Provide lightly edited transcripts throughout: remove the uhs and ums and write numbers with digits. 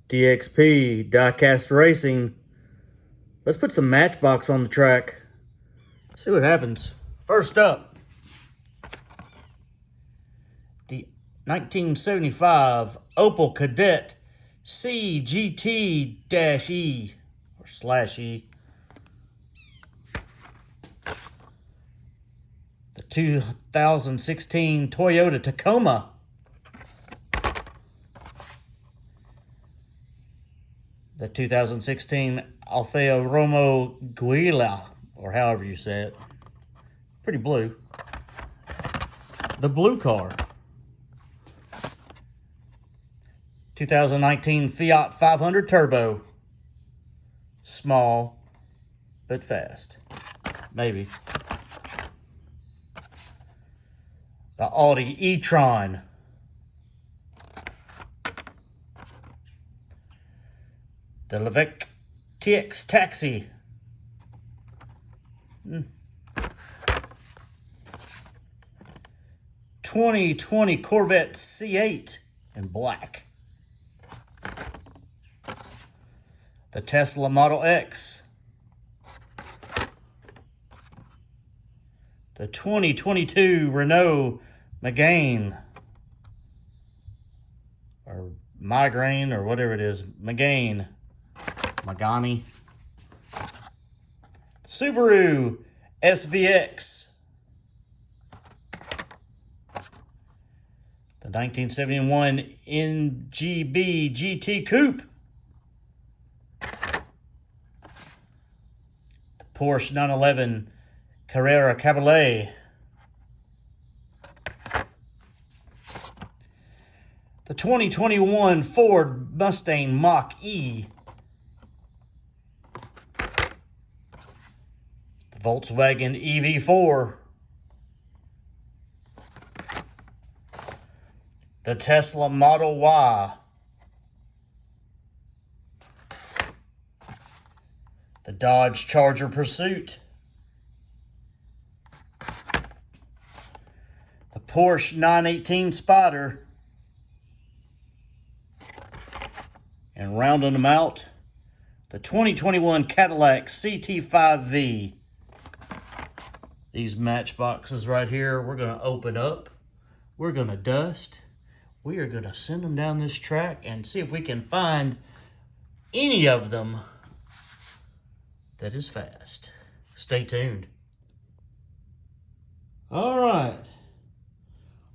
DXP, Diecast Racing. Let's put some Matchbox on the track. See what happens. First up, the 1975 Opel Kadett CGT-E or /E. The 2016 Toyota Tacoma. The 2016 Alfa Romeo Giulia, or however you say it. Pretty blue. The blue car. 2019 Fiat 500 Turbo. Small, but fast. Maybe. The Audi e-tron. The Levec TX Taxi. 2020 Corvette C8 in black. The Tesla Model X. The 2022 Renault Megane. Or Migraine, or whatever it is. Megane. Magani. Subaru SVX. The 1971 NGB GT Coupe. The Porsche 911 Carrera Cabriolet. The 2021 Ford Mustang Mach-E. The Volkswagen EV4. The Tesla Model Y. The Dodge Charger Pursuit. The Porsche 918 Spyder. And rounding them out, the 2021 Cadillac CT5V. These matchboxes right here, we're going to open up. We're going to dust. We are going to send them down this track and see if we can find any of them that is fast. Stay tuned. All right.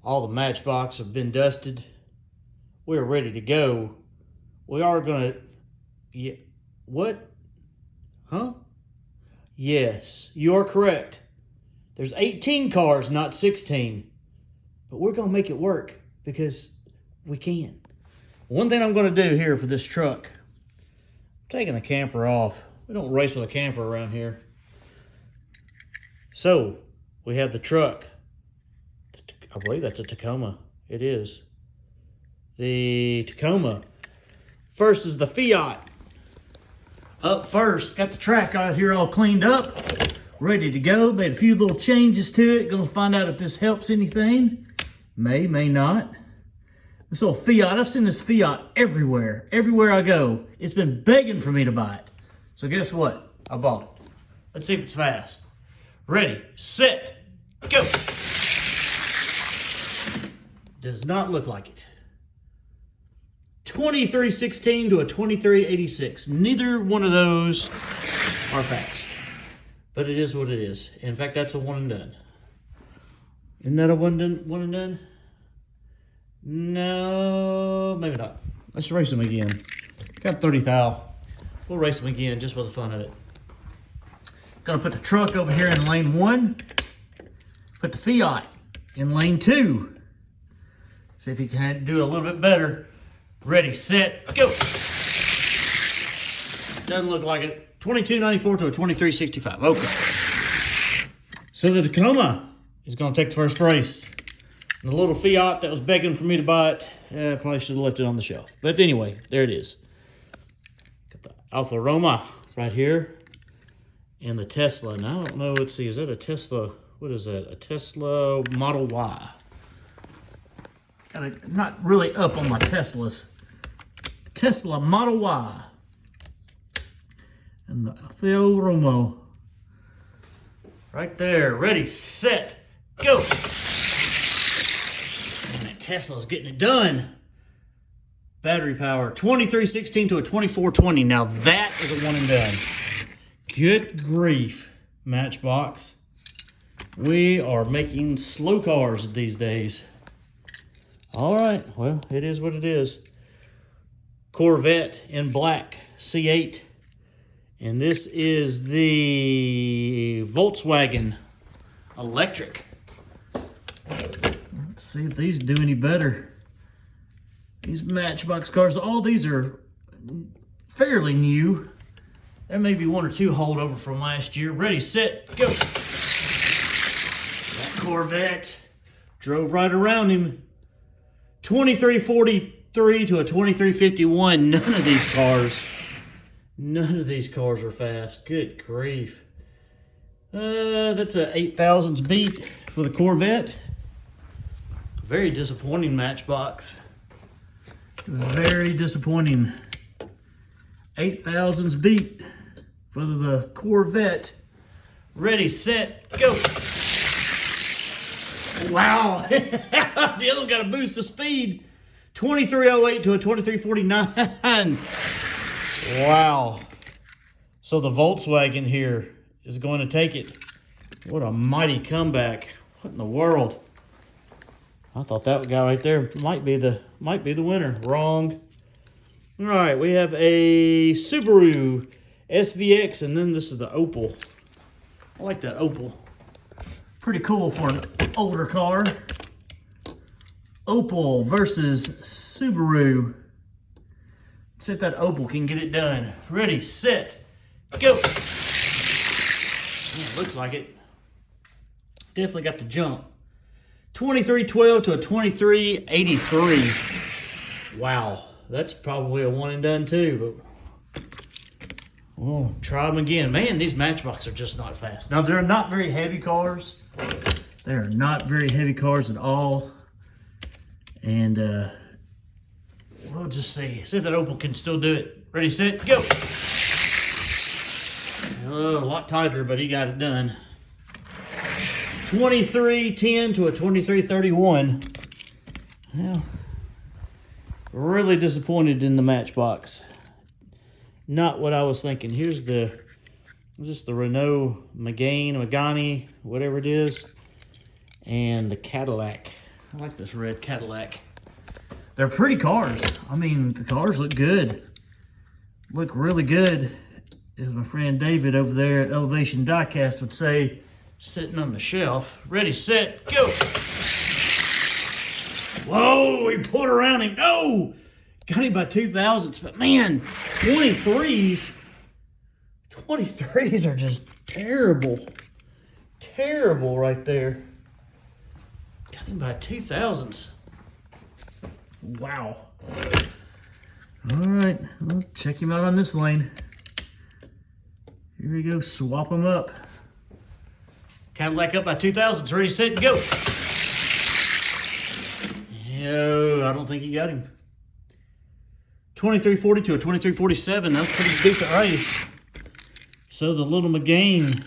All the matchboxes have been dusted. We're ready to go. We are going to... Yeah, what? Huh? Yes, you are correct. There's 18 cars, not 16. But we're going to make it work because we can. One thing I'm going to do here for this truck, I'm taking the camper off. We don't race with a camper around here. So, we have the truck. I believe that's a Tacoma. It is. The Tacoma. First is the Fiat. Up first, got the track out here all cleaned up, ready to go. Made a few little changes to it. Gonna find out if this helps anything. May not. This little Fiat, I've seen this Fiat everywhere. Everywhere I go. It's been begging for me to buy it. So guess what? I bought it. Let's see if it's fast. Ready, set, go. Does not look like it. 2316 to a 2386. Neither one of those are fast. But it is what it is. In fact, that's a one and done. Isn't that a one and done? No, maybe not. Let's race them again. Got 30 thou. We'll race them again just for the fun of it. Gonna put the truck over here in lane 1. Put the Fiat in lane 2. See if he can do it a little bit better. Ready, set, go. Doesn't look like it. 2294 to a 2365. Okay. So the Tacoma is going to take the first race. And the little Fiat that was begging for me to buy it, probably should have left it on the shelf. But anyway, there it is. Got the Alfa Romeo right here. And the Tesla. Now, I don't know. Let's see. Is that a Tesla? What is that? A Tesla Model Y. I'm not really up on my Teslas. Tesla Model Y. And the Theo Romo. Right there. Ready, set, go. And that Tesla's getting it done. Battery power, 2316 to a 2420. Now that is a one and done. Good grief, Matchbox. We are making slow cars these days. All right, well, it is what it is. Corvette in black, C8. And this is the Volkswagen electric. Let's see if these do any better. These Matchbox cars, all these are fairly new. There may be one or two holdover from last year. Ready, set, go. That Corvette drove right around him. 2343 to a 2351. None of these cars are fast. Good grief. That's a 8,000s beat for the Corvette. Very disappointing, Matchbox. Very disappointing. 8,000s beat for the Corvette. Ready, set, go. Wow. The other one got a boost of speed. 2308 to a 2349. Wow. So the Volkswagen here is going to take it. What a mighty comeback. What in the world? I thought that guy right there might be the winner. Wrong. All right, we have a Subaru SVX, and then this is the Opel. I like that Opel. Pretty cool for an older car. Opel versus Subaru. Let's see if that Opel can get it done. Ready, set, go. Yeah, looks like it. Definitely got the jump. 2312 to a 2383. Wow, that's probably a one and done too, but we'll try them again. Man, these Matchbox are just not fast. Now, they're not very heavy cars. They're not very heavy cars at all. And we'll just see if that Opel can still do it. Ready, set, go. A lot tighter, but he got it done. 2310 to a 2331. Well, really disappointed in the Matchbox. Not what I was thinking. Here's the Renault Megane, whatever it is, and the Cadillac. I like this red Cadillac. They're pretty cars. I mean, the cars look good. Look really good, as my friend David over there at Elevation Diecast would say, sitting on the shelf. Ready, set, go. Whoa, he pulled around him. No! Got him by 2,000s, but man, 23s are just terrible. Terrible right there. Got him by 2,000s. Wow. All right, well, check him out on this lane. Here we go, swap them up. Cadillac up by 2,000s, ready, set, go. No, I don't think he got him. 2340 to a 2347, that's a pretty decent race. So the little Megane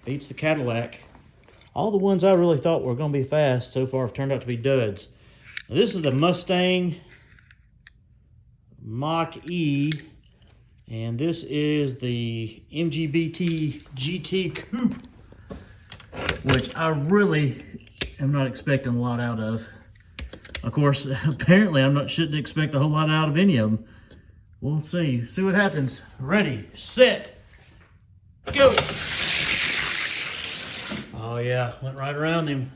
beats the Cadillac. All the ones I really thought were going to be fast so far have turned out to be duds. Now, this is the Mustang Mach-E, and this is the MGBT GT Coupe, which I really am not expecting a lot out of. Of course, apparently shouldn't expect a whole lot out of any of them. We'll see what happens. Ready, set, go. Oh yeah, went right around him.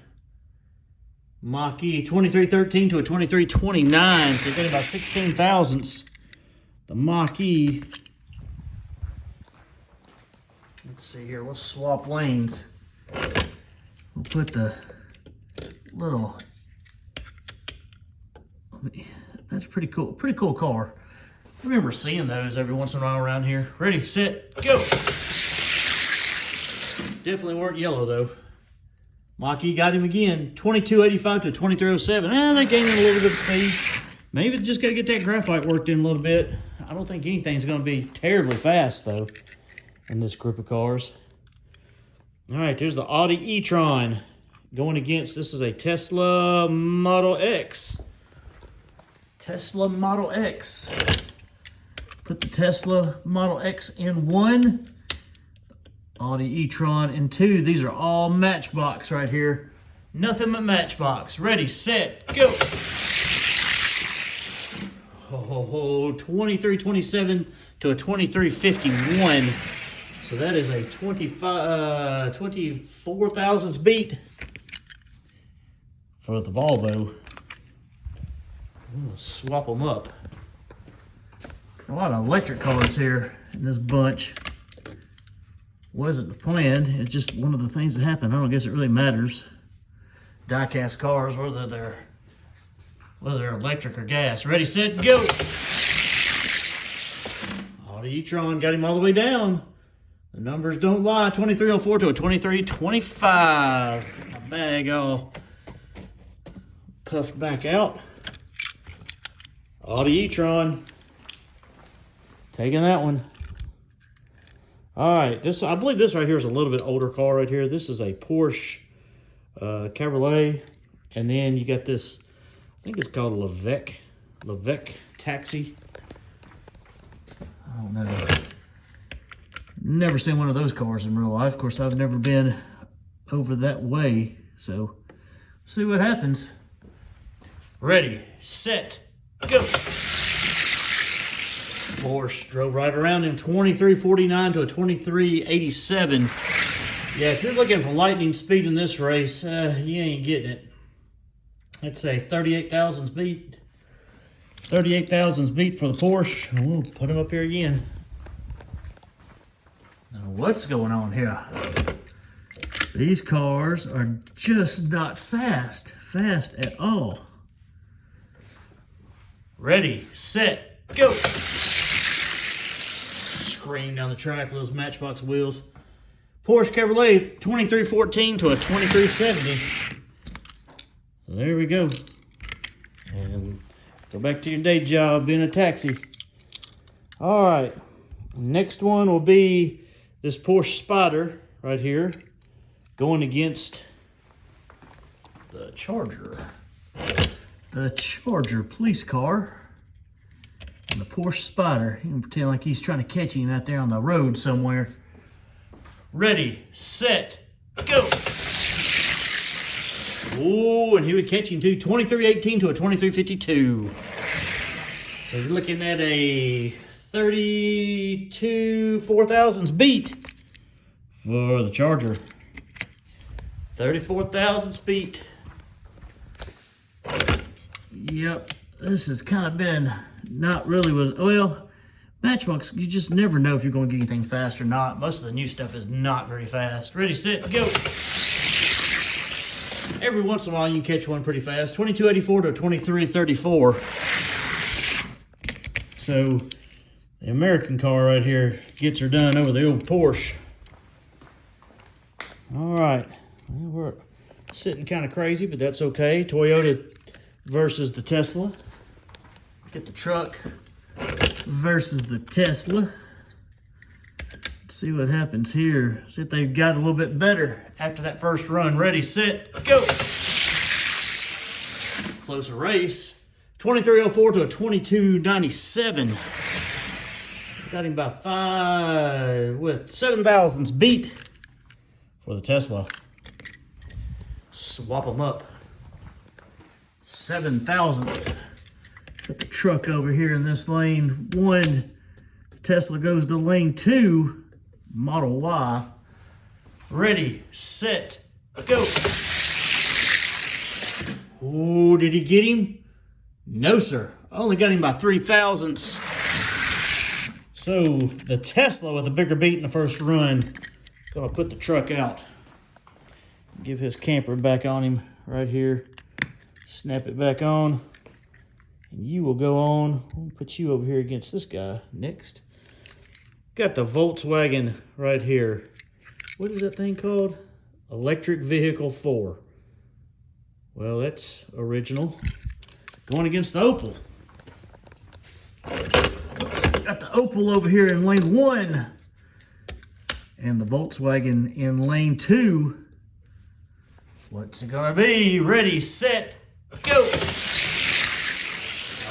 Mach-E, 2313 to a 2329, so getting about 16 thousandths. The Mach-E. Let's see here, we'll swap lanes. We'll put the little, that's pretty cool car. I remember seeing those every once in a while around here. Ready, set, go. Definitely weren't yellow though. Mach-E got him again. 2285 to 2307. They're gaining a little bit of speed. Maybe just got to get that graphite worked in a little bit. I don't think anything's going to be terribly fast, though, in this group of cars. All right, there's the Audi e-tron going against, this is a Tesla Model X. Tesla Model X. Put the Tesla Model X in 1, Audi e-tron in 2. These are all Matchbox right here. Nothing but Matchbox. Ready, set, go. Oh, 2327 to a 2351. So that is a 24 thousandths beat for the Volvo. I'm gonna swap them up. A lot of electric cars here in this bunch. Wasn't the plan, it's just one of the things that happened. I don't guess it really matters. Die-cast cars, whether they're electric or gas. Ready, set, go. Audi e-tron got him all the way down. The numbers don't lie. 2304 to a 2325. Get my bag all puffed back out. Audi e-tron. Taking that one. All right, I believe this right here is a little bit older car right here. This is a Porsche Cabriolet. And then you got this, I think it's called Levec Taxi. I don't know. Never seen one of those cars in real life. Of course, I've never been over that way. So, see what happens. Ready, set, go. Porsche drove right around in 2349 to a 2387. Yeah, if you're looking for lightning speed in this race, you ain't getting it. It's a 38 thousandths beat. 38 thousandths beat for the Porsche. We'll put them up here again. Now, what's going on here? These cars are just not fast at all. Ready, set, go. Scream down the track with those Matchbox wheels. Porsche Cabriolet 2314 to a 2370. So there we go. And go back to your day job being a taxi. All right. Next one will be this Porsche Spider right here going against the Charger. The Charger police car. And the Porsche Spider. You can pretend like he's trying to catch him out there on the road somewhere. Ready, set, go. Ooh, and he would catch him too. 2318 to a 2352. So you're looking at a 34 thousandths beat for the Charger. 34 thousandths beat. Yep, this has kind of been not really well, Matchbox, you just never know if you're going to get anything fast or not. Most of the new stuff is not very fast. Ready, set, go. Every once in a while you can catch one pretty fast. 2284 to 2334. So the American car right here gets her done over the old Porsche. All right, well, we're sitting kind of crazy, but that's okay. Toyota versus the Tesla. Get the truck versus the Tesla. Let's see what happens here. See if they've got a little bit better after that first run. Ready, set, go. Closer race. 2304 to a 2297. Got him by 5 with 7 thousandths beat for the Tesla. Swap them up. 7 thousandths. Put the truck over here in this lane 1. Tesla goes to lane 2, Model Y. Ready, set, go. Oh, did he get him? No, sir. Only got him by 3 thousandths. So the Tesla with a bigger beat in the first run, gonna put the truck out. Give his camper back on him right here. Snap it back on. And you will go on. We'll put you over here against this guy next. Got the Volkswagen right here. What is that thing called? Electric Vehicle 4. Well, that's original. Going against the Opel. got the Opal over here in lane 1. And the Volkswagen in lane 2. What's it gonna be? Ready, set, go.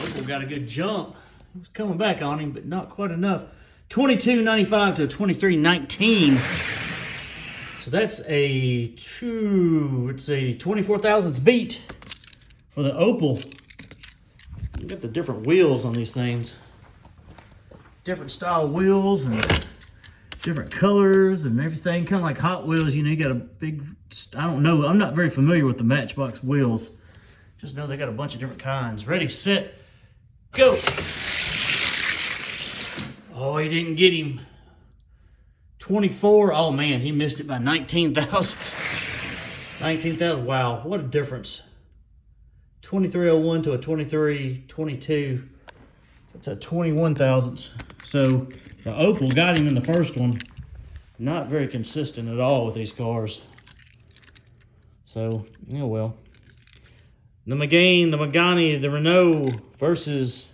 Opal got a good jump. He was coming back on him, but not quite enough. 22.95 to a 23.19. So that's a 24 thousandths beat for the Opal. You got the different wheels on these things. Different style wheels and different colors and everything. Kind of like Hot Wheels, you know, you got a big, I don't know, I'm not very familiar with the Matchbox wheels. Just know they got a bunch of different kinds. Ready, set, go. Oh, he didn't get him. 24, oh man, he missed it by 19 thousandths. 19,000, wow, what a difference. 2301 to a 2322. That's a 21 thousandths. So the Opal got him in the first one. Not very consistent at all with these cars. So, yeah, well. The Megane, the Megane, the Renault versus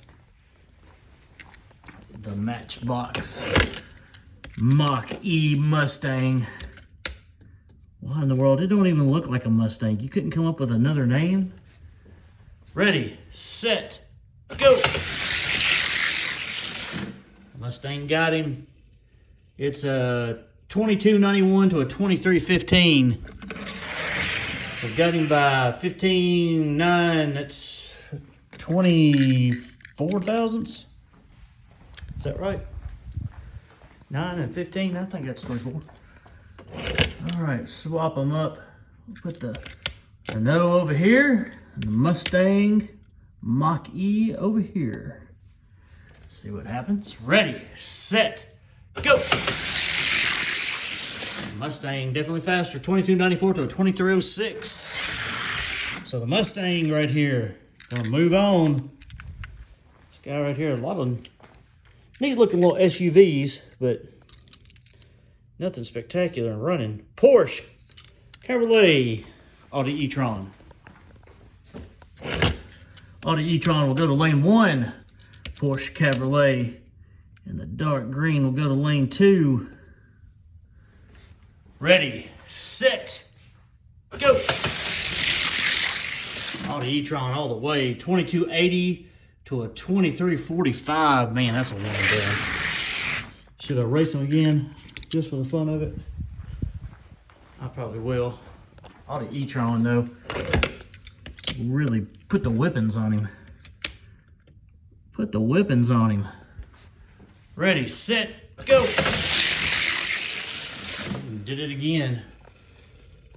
the Matchbox Mach-E Mustang. What in the world? It don't even look like a Mustang. You couldn't come up with another name? Ready, set, go. Mustang got him. It's a 22.91 to a 23.15. So got him by 15.9. That's 24 thousandths. Is that right? 9 and 15. I think that's 24. All right, swap them up. We'll put the Renault over here and the Mustang Mach-E over here. See what happens. Ready, set, go. Mustang definitely faster. 22.94 to a 23.06. So the Mustang right here. Gonna move on. This guy right here, a lot of neat looking little SUVs, but nothing spectacular in running. Porsche, Cabriolet, Audi e-tron. Audi e-tron will go to lane 1. Porsche Cabriolet. And the dark green will go to lane 2. Ready, set, go. Audi e-tron all the way. 22.80 to a 23.45. Man, that's a one down. Should I race them again just for the fun of it? I probably will. Audi e-tron though, really put the whippings on him. Put the whippings on him. Ready, set, go. Did it again.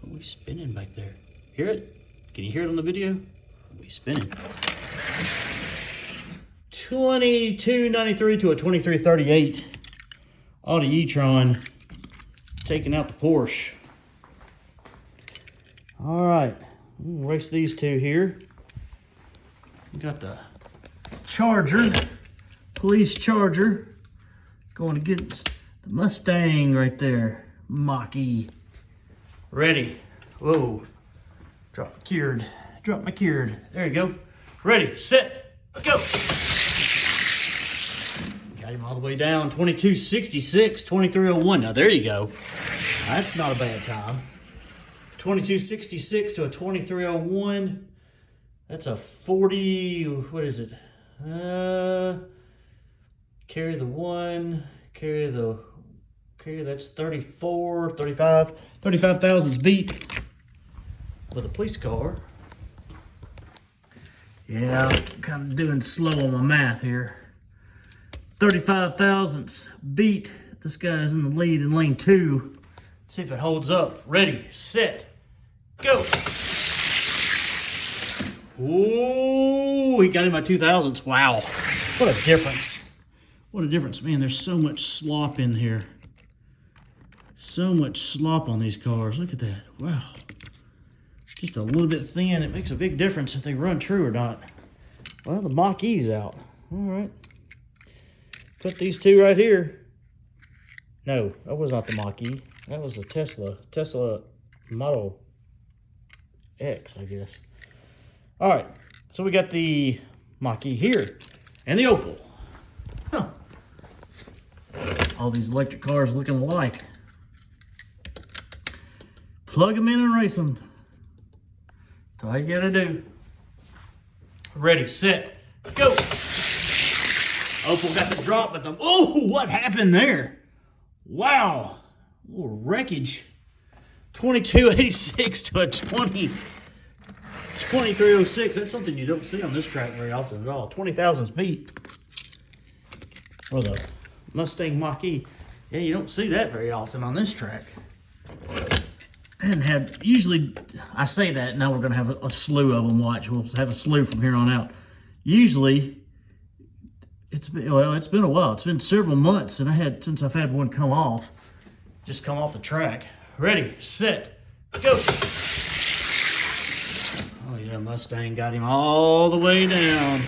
What are we spinning back there? Hear it? Can you hear it on the video? What are we spinning? 22.93 to a 23.38. Audi e-tron taking out the Porsche. All right, we'll race these two here. We got the Charger, police Charger, going against the Mustang right there, Mach-E. Ready, whoa, drop my cured, there you go. Ready, set, go. Got him all the way down, 22.66, 23.01. Now there you go, that's not a bad time. 22.66 to a 23.01. That's a 40, what is it? Carry the one, that's 34, 35 thousandths beat with a police car. Yeah, I'm kind of doing slow on my math here. 35 thousandths beat. This guy's in the lead in lane 2. See if it holds up. Ready, set, go. Ooh, he got him by 2 thousandths. Wow, what a difference. What a difference. Man, there's so much slop in here. So much slop on these cars. Look at that. Wow. Just a little bit thin. It makes a big difference if they run true or not. Well, the Mach-E's out. All right. Put these two right here. No, that was not the Mach-E. That was the Tesla Model X, I guess. All right, so we got the Mach-E here and the Opal. Huh. All these electric cars looking alike. Plug them in and race them. That's all you gotta do. Ready, set, go. Opal got the drop, but oh, what happened there? Wow, a little wreckage. 2286 to a 2306. That's something you don't see on this track very often at all. 20,000 beat. Or the Mustang Mach-E. Yeah, you don't see that very often on this track. And usually, I say that, now we're going to have a slew of them watch. We'll have a slew from here on out. Usually, it's been a while. It's been several months since I've had one come off. Just come off the track. Ready, set, go. Oh yeah, Mustang got him all the way down.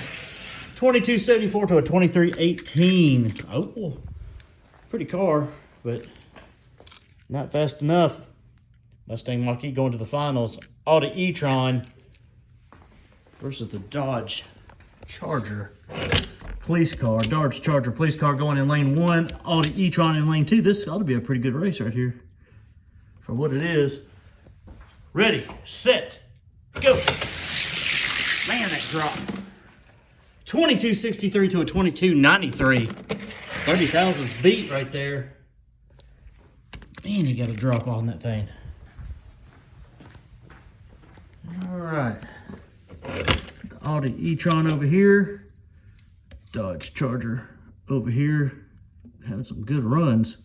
2274 to a 2318. Oh, pretty car, but not fast enough. Mustang Mach-E going to the finals. Audi e-tron versus the Dodge Charger police car. Dodge Charger police car going in lane 1. Audi e-tron in lane 2. This ought to be a pretty good race right here for what it is. Ready, set, go. Man, that drop. 2263 to a 2293. 30,000's beat right there. Man, you got a drop on that thing. All right. The Audi e-tron over here. Dodge Charger over here. Having some good runs.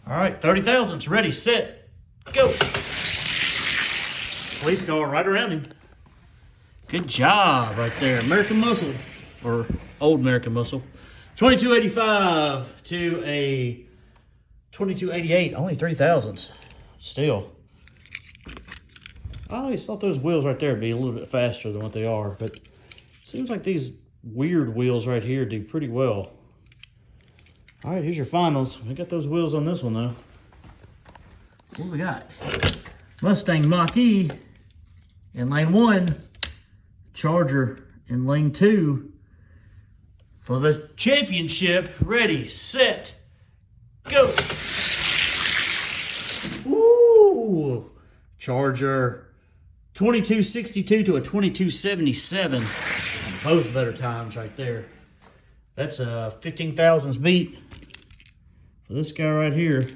All right, 30,000's ready, set, go. Police car right around him. Good job right there. American Muscle, or Old American Muscle. 2285 to a 2288. Only 3,000s. Still. I always thought those wheels right there would be a little bit faster than what they are, but it seems like these weird wheels right here do pretty well. All right, here's your finals. We got those wheels on this one, though. What do we got? Mustang Mach-E in lane 1. Charger in lane 2. For the championship, ready, set, go. Ooh, Charger 2262 to a 2277. Both better times right there. That's a 15,000's beat for this guy right here.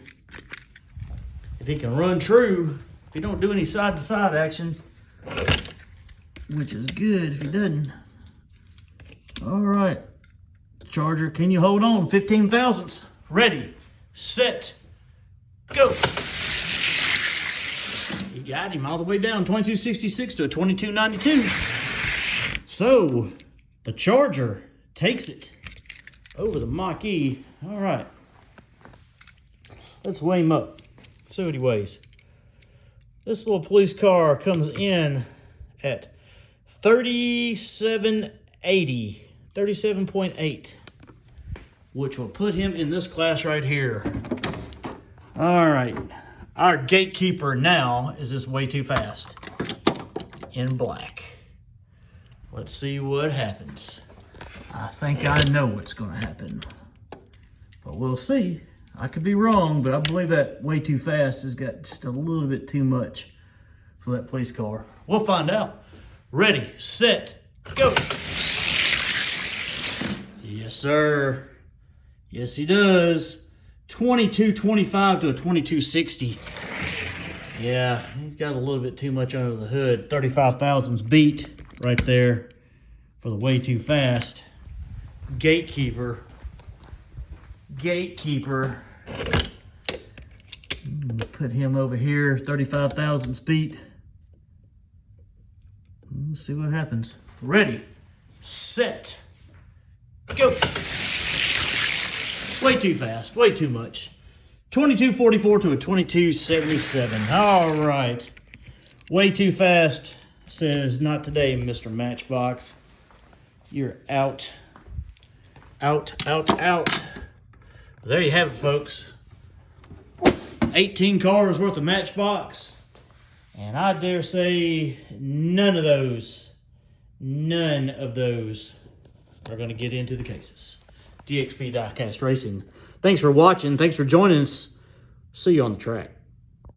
If he can run true, if he don't do any side-to-side action, which is good if he doesn't. All right, Charger, can you hold on? 15,000s. Ready, set, go. You got him all the way down, 2266 to a 2292. So, the Charger takes it over the Mach-E. All right. Let's weigh him up. See what he weighs. This little police car comes in at 3780, 37.8, which will put him in this class right here. All right. Our Gatekeeper now is just way too fast in black. Let's see what happens. I think I know what's going to happen, but we'll see. I could be wrong, but I believe that way too fast has got just a little bit too much for that police car. We'll find out. Ready, set, go. Yes, sir. Yes, he does. 2225 to a 2260. Yeah, he's got a little bit too much under the hood. 35,000's beat right there for the way too fast. Gatekeeper. Put him over here, 35,000 speed. Let's see what happens. Ready, set, go. Way too fast, way too much. 2244 to a 2277. All right. Way too fast says, not today, Mr. Matchbox. You're out. Out. There you have it, folks. 18 cars worth of Matchbox. And I dare say none of those are going to get into the cases. DXP Diecast Racing. Thanks for watching. Thanks for joining us. See you on the track.